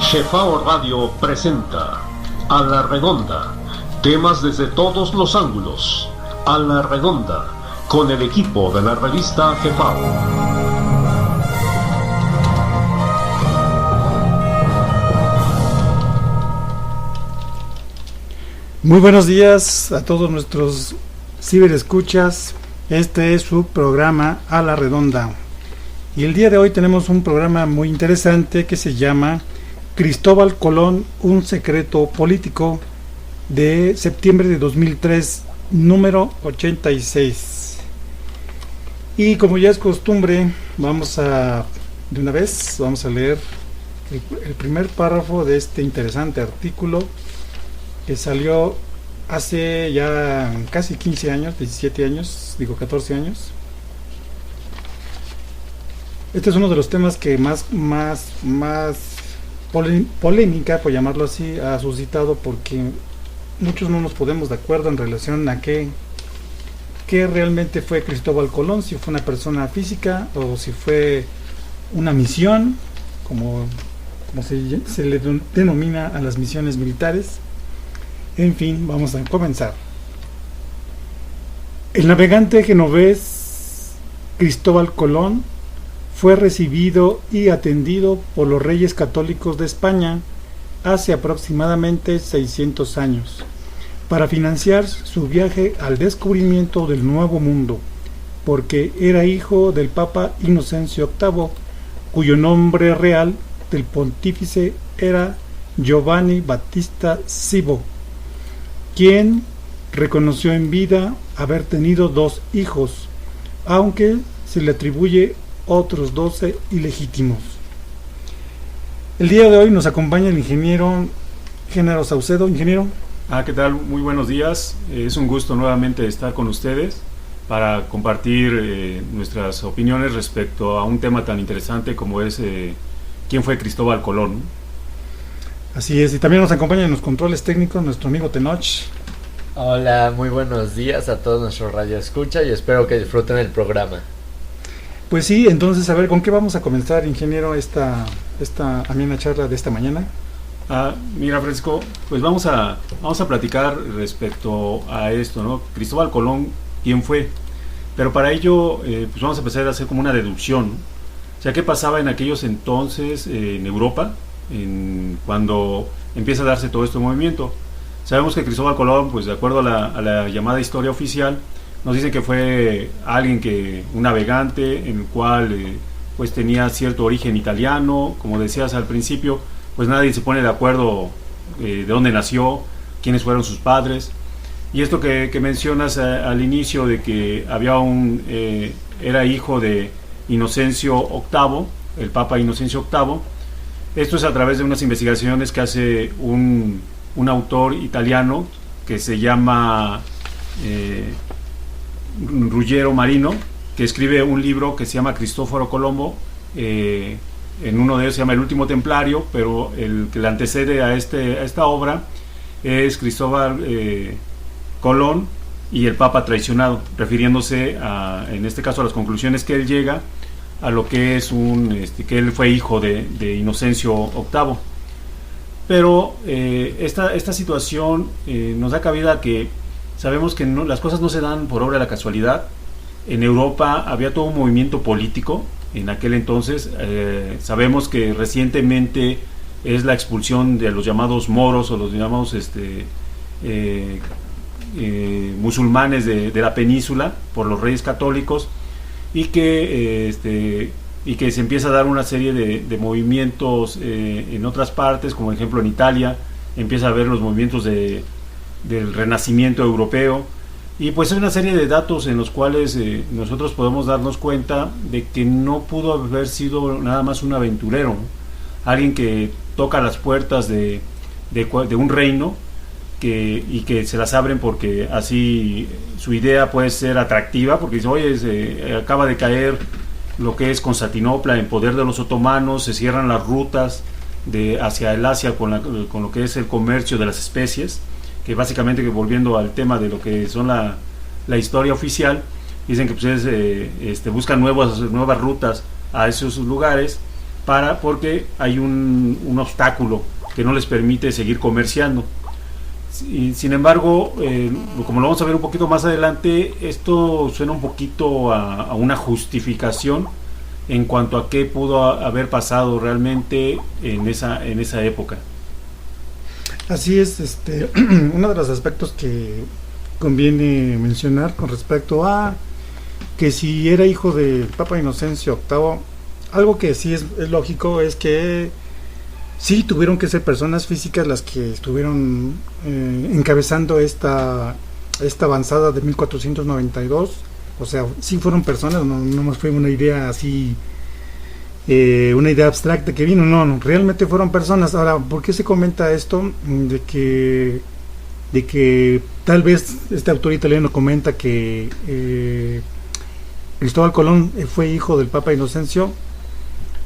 Jefao Radio presenta A la Redonda, temas desde todos los ángulos. A la Redonda, con el equipo de la revista Jefao. Muy buenos días a todos nuestros ciberescuchas. Este es su programa A la Redonda. Y el día de hoy tenemos un programa muy interesante que se llama Cristóbal Colón, un secreto político, de septiembre de 2003, número 86. Y como ya es costumbre, vamos a leer el primer párrafo de este interesante artículo que salió hace ya casi 15 años, 14 años. Este es uno de los temas que más polémica, por llamarlo así, ha suscitado, porque muchos no nos podemos de acuerdo en relación a qué realmente fue Cristóbal Colón, si fue una persona física o si fue una misión, como se le denomina a las misiones militares. En fin, vamos a comenzar. El navegante genovés Cristóbal Colón fue recibido y atendido por los reyes católicos de España hace aproximadamente 600 años, para financiar su viaje al descubrimiento del Nuevo Mundo, porque era hijo del Papa Inocencio VIII, cuyo nombre real del pontífice era Giovanni Battista Cybo, quien reconoció en vida haber tenido 2 hijos, aunque se le atribuye otros 12 ilegítimos. El día de hoy nos acompaña el ingeniero Género Saucedo. Ingeniero. ¿Qué tal? Muy buenos días. Es un gusto nuevamente estar con ustedes para compartir nuestras opiniones respecto a un tema tan interesante como es quién fue Cristóbal Colón. Así es, y también nos acompaña en los controles técnicos nuestro amigo Tenoch. Hola, muy buenos días a todos nuestros radioescucha y espero que disfruten el programa. Pues sí, entonces a ver, ¿con qué vamos a comenzar, ingeniero, esta amena charla de esta mañana? Mira, Francisco, pues vamos a platicar respecto a esto, ¿no? Cristóbal Colón, ¿quién fue? Pero para ello, pues vamos a empezar a hacer como una deducción. O sea, ¿qué pasaba en aquellos entonces en Europa, cuando empieza a darse todo este movimiento? Sabemos que Cristóbal Colón, pues de acuerdo a la llamada historia oficial, nos dicen que fue un navegante en el cual pues tenía cierto origen italiano. Como decías al principio, pues nadie se pone de acuerdo de dónde nació, quiénes fueron sus padres. Y esto que mencionas al inicio de que era hijo de Inocencio VIII, el Papa Inocencio VIII, esto es a través de unas investigaciones que hace un autor italiano que se llama Ruggero Marino, que escribe un libro que se llama Cristoforo Colombo. En uno de ellos se llama El Último Templario, pero el que le antecede a esta obra es Cristóbal Colón y el Papa traicionado, refiriéndose en este caso a las conclusiones que él llega a lo que es que él fue hijo de Inocencio VIII. Pero esta situación nos da cabida a que sabemos que las cosas no se dan por obra de la casualidad. En Europa había todo un movimiento político en aquel entonces. Sabemos que recientemente es la expulsión de los llamados moros o los llamados musulmanes de la península por los reyes católicos, y que se empieza a dar una serie de movimientos en otras partes, como por ejemplo en Italia empieza a haber los movimientos del Renacimiento europeo, y pues hay una serie de datos en los cuales nosotros podemos darnos cuenta de que no pudo haber sido nada más un aventurero, ¿no? Alguien que toca las puertas de un reino y que se las abren porque así su idea puede ser atractiva, porque dice, oye, acaba de caer lo que es Constantinopla en poder de los otomanos, se cierran las rutas hacia el Asia con lo que es el comercio de las especies, que básicamente, volviendo al tema de lo que son la historia oficial, Dicen que pues buscan nuevas rutas a esos lugares porque hay un obstáculo que no les permite seguir comerciando. Sin embargo, como lo vamos a ver un poquito más adelante, esto suena un poquito a una justificación en cuanto a qué pudo haber pasado realmente en esa época. Así es, uno de los aspectos que conviene mencionar con respecto a que si era hijo del Papa Inocencio VIII, algo que sí es lógico es que sí tuvieron que ser personas físicas las que estuvieron encabezando esta avanzada de 1492. O sea, sí fueron personas, no más fue una idea así, una idea abstracta que vino, no, realmente fueron personas. Ahora, ¿por qué se comenta esto? De que tal vez este autor italiano comenta que Cristóbal Colón fue hijo del Papa Inocencio.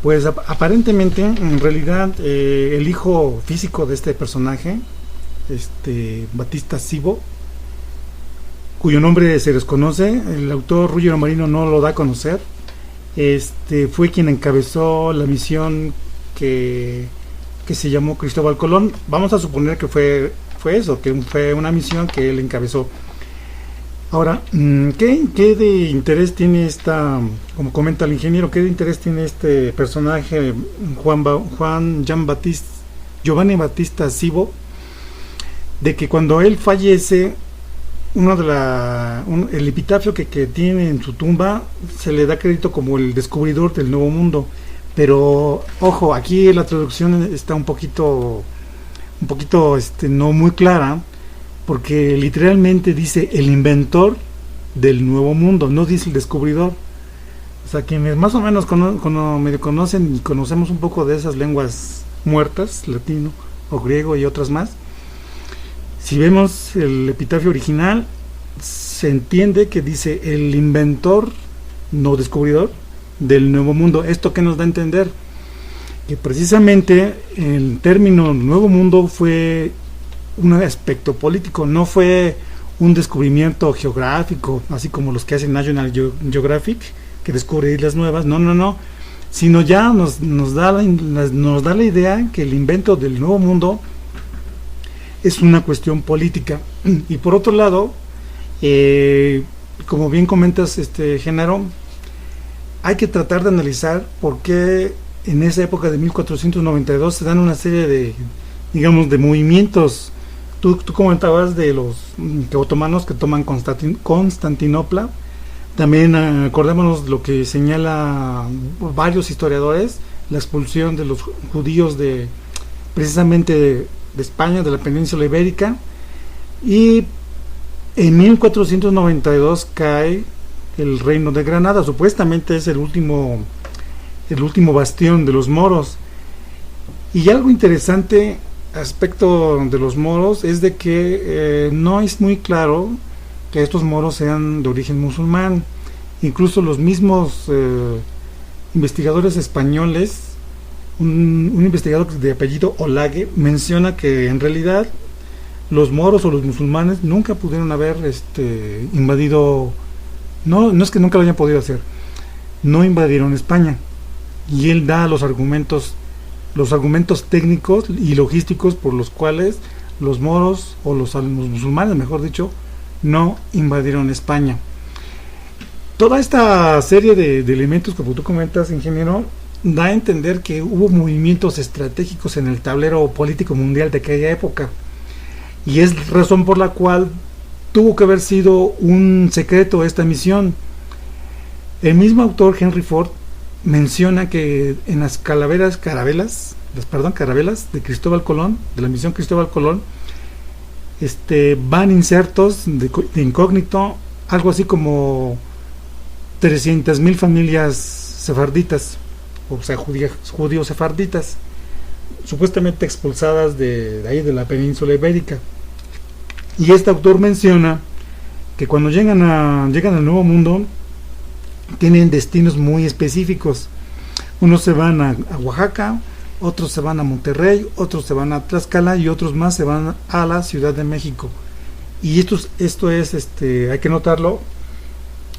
Pues aparentemente, en realidad, el hijo físico de este personaje, Battista Cibo, cuyo nombre se desconoce, el autor Ruggero Marino no lo da a conocer, fue quien encabezó la misión que se llamó Cristóbal Colón. Vamos a suponer que fue eso, que fue una misión que él encabezó. Ahora, ¿qué de interés tiene como comenta el ingeniero, qué de interés tiene este personaje, Giovanni Battista Cibo, de que cuando él fallece, el epitafio que tiene en su tumba se le da crédito como el descubridor del Nuevo Mundo? Pero, ojo, aquí la traducción está un poquito no muy clara, porque literalmente dice el inventor del Nuevo Mundo, no dice el descubridor. O sea, quienes más o menos medio conocen y conocemos un poco de esas lenguas muertas, latino o griego y otras más, si vemos el epitafio original, se entiende que dice el inventor, no descubridor, del Nuevo Mundo. ¿Esto qué nos da a entender? Que precisamente el término Nuevo Mundo fue un aspecto político, no fue un descubrimiento geográfico, así como los que hacen National Geographic, que descubre islas nuevas, no, sino ya nos da la idea que el invento del Nuevo Mundo es una cuestión política. Y por otro lado, como bien comentas, Genaro, hay que tratar de analizar por qué en esa época de 1492 se dan una serie de movimientos. Tú comentabas de los otomanos que toman Constantinopla. También acordémonos de lo que señala varios historiadores, la expulsión de los judíos precisamente de España, de la península ibérica. Y en 1492 cae el reino de Granada. Supuestamente es el último bastión de los moros. Y algo interesante aspecto de los moros es de que no es muy claro que estos moros sean de origen musulmán. Incluso los mismos investigadores españoles, un investigador de apellido Olague menciona que en realidad los moros o los musulmanes nunca pudieron haber invadido, no es que nunca lo hayan podido hacer, no invadieron España. Y él da los argumentos técnicos y logísticos por los cuales los moros o los musulmanes, mejor dicho, no invadieron España. Toda esta serie de elementos que tú comentas, ingeniero, da a entender que hubo movimientos estratégicos en el tablero político mundial de aquella época, y es razón por la cual tuvo que haber sido un secreto esta misión. El mismo autor Henry Ford menciona que en las carabelas de Cristóbal Colón, de la misión Cristóbal Colón, van insertos de incógnito algo así como 300,000 familias sefarditas, o sea, judíos sefarditas, supuestamente expulsadas de ahí de la península ibérica. Y este autor menciona que cuando llegan al Nuevo Mundo tienen destinos muy específicos. Unos se van a Oaxaca, otros se van a Monterrey, otros se van a Tlaxcala y otros más se van a la Ciudad de México. Y esto es hay que notarlo,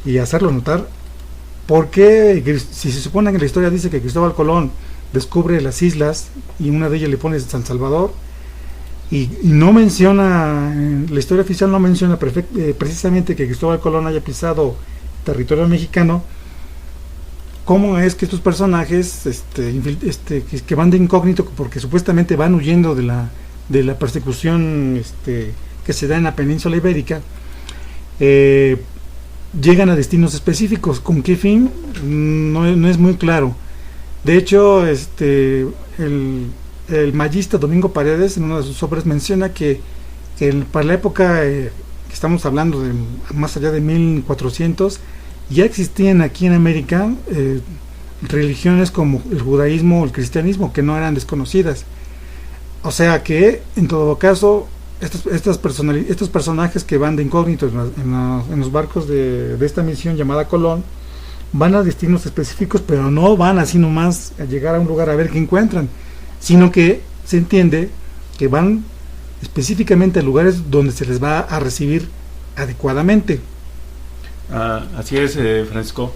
y hacerlo notar. Porque si se supone que la historia dice que Cristóbal Colón descubre las islas y una de ellas le pone San Salvador, y no menciona, la historia oficial no menciona precisamente que Cristóbal Colón haya pisado territorio mexicano, ¿cómo es que estos personajes que van de incógnito porque supuestamente van huyendo de la persecución que se da en la península ibérica, llegan a destinos específicos? ¿Con qué fin? No es muy claro. De hecho, el magista Domingo Paredes en una de sus obras menciona que para la época que estamos hablando de más allá de 1400, ya existían aquí en América religiones como el judaísmo o el cristianismo que no eran desconocidas. O sea que en todo caso estos personajes que van de incógnito en los barcos de esta misión llamada Colón van a destinos específicos, pero no van así nomás a llegar a un lugar a ver qué encuentran, sino que se entiende que van específicamente a lugares donde se les va a recibir adecuadamente. Así es, Francisco.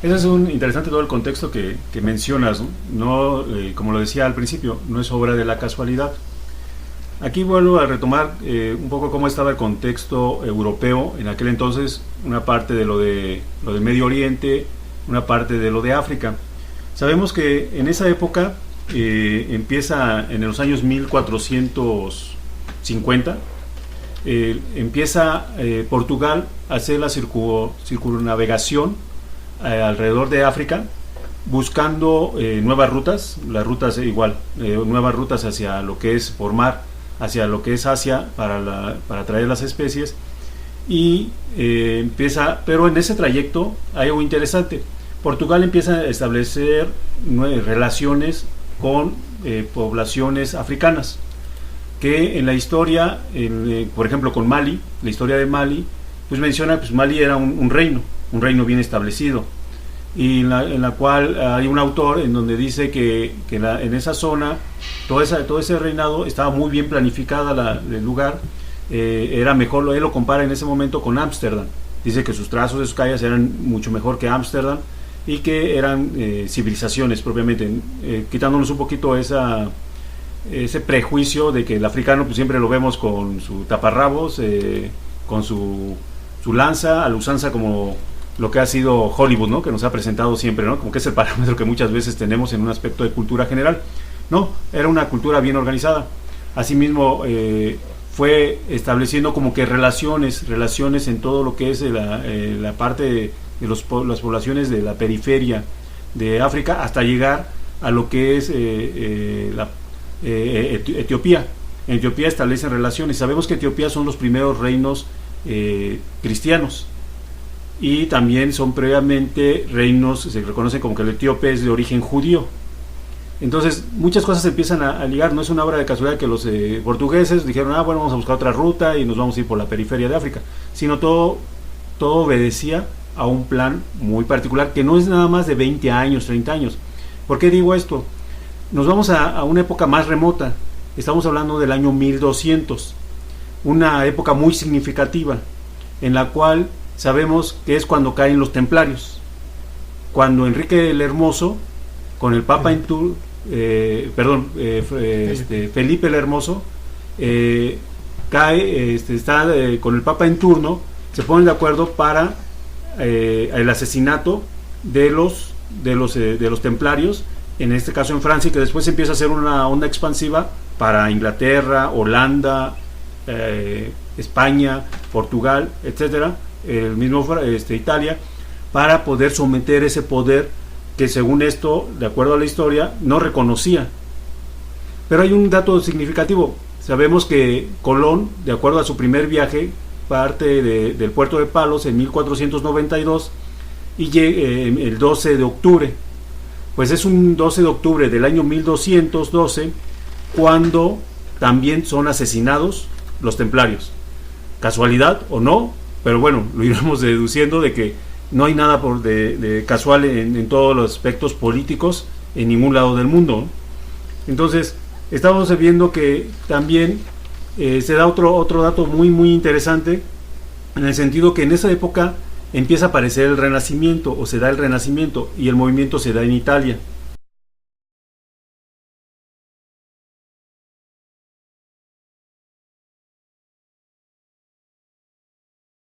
Eso es un interesante todo el contexto que mencionas, ¿no? Como lo decía al principio, no es obra de la casualidad. Aquí vuelvo a retomar un poco cómo estaba el contexto europeo en aquel entonces, una parte de lo de Medio Oriente, una parte de lo de África. Sabemos que en esa época empieza en los años 1450, empieza Portugal a hacer la circunnavegación alrededor de África, buscando nuevas rutas, las rutas nuevas rutas hacia lo que es por mar, hacia lo que es Asia para traer las especies, y pero en ese trayecto hay algo interesante. Portugal empieza a establecer relaciones con poblaciones africanas, que en la historia, por ejemplo con Mali, la historia de Mali, pues menciona que Mali era un reino bien establecido, y en la cual hay un autor en donde dice que en esa zona todo ese reinado estaba muy bien planificada, el lugar era mejor, él lo compara en ese momento con Ámsterdam. Dice que sus trazos de sus calles eran mucho mejor que Ámsterdam y que eran civilizaciones propiamente, quitándonos un poquito ese prejuicio de que el africano pues siempre lo vemos con su taparrabos, con su lanza, a la usanza como lo que ha sido Hollywood, ¿no? Que nos ha presentado siempre, ¿no? Como que es el parámetro que muchas veces tenemos en un aspecto de cultura general. No, era una cultura bien organizada. Asimismo, fue estableciendo como que relaciones en todo lo que es la parte de las poblaciones de la periferia de África, hasta llegar a lo que es Etiopía. En Etiopía establecen relaciones. Sabemos que Etiopía son los primeros reinos cristianos, y también son previamente reinos, se reconocen como que el etíope es de origen judío. Entonces muchas cosas empiezan a ligar. No es una obra de casualidad que los portugueses dijeron, bueno, vamos a buscar otra ruta y nos vamos a ir por la periferia de África, sino todo obedecía a un plan muy particular, que no es nada más de 20 años, 30 años. ¿Por qué digo esto? Nos vamos a una época más remota. Estamos hablando del año 1200, una época muy significativa, en la cual sabemos que es cuando caen los templarios, cuando Enrique el Hermoso con el Papa Felipe el Hermoso cae, está con el Papa en turno, se ponen de acuerdo para el asesinato de los templarios, en este caso en Francia, y que después empieza a hacer una onda expansiva para Inglaterra, Holanda, España, Portugal, etcétera, el mismo Italia, para poder someter ese poder que, según esto, de acuerdo a la historia, no reconocía. Pero hay un dato significativo. Sabemos que Colón, de acuerdo a su primer viaje, parte del puerto de Palos en 1492 y llega el 12 de octubre. Pues es un 12 de octubre del año 1212 cuando también son asesinados los templarios. ¿Casualidad o no? Pero bueno, lo iremos deduciendo de que no hay nada de casual en todos los aspectos políticos en ningún lado del mundo, ¿no? Entonces, estamos viendo que también se da otro dato muy muy interesante, en el sentido que en esa época empieza a aparecer el Renacimiento, o se da el Renacimiento, y el movimiento se da en Italia.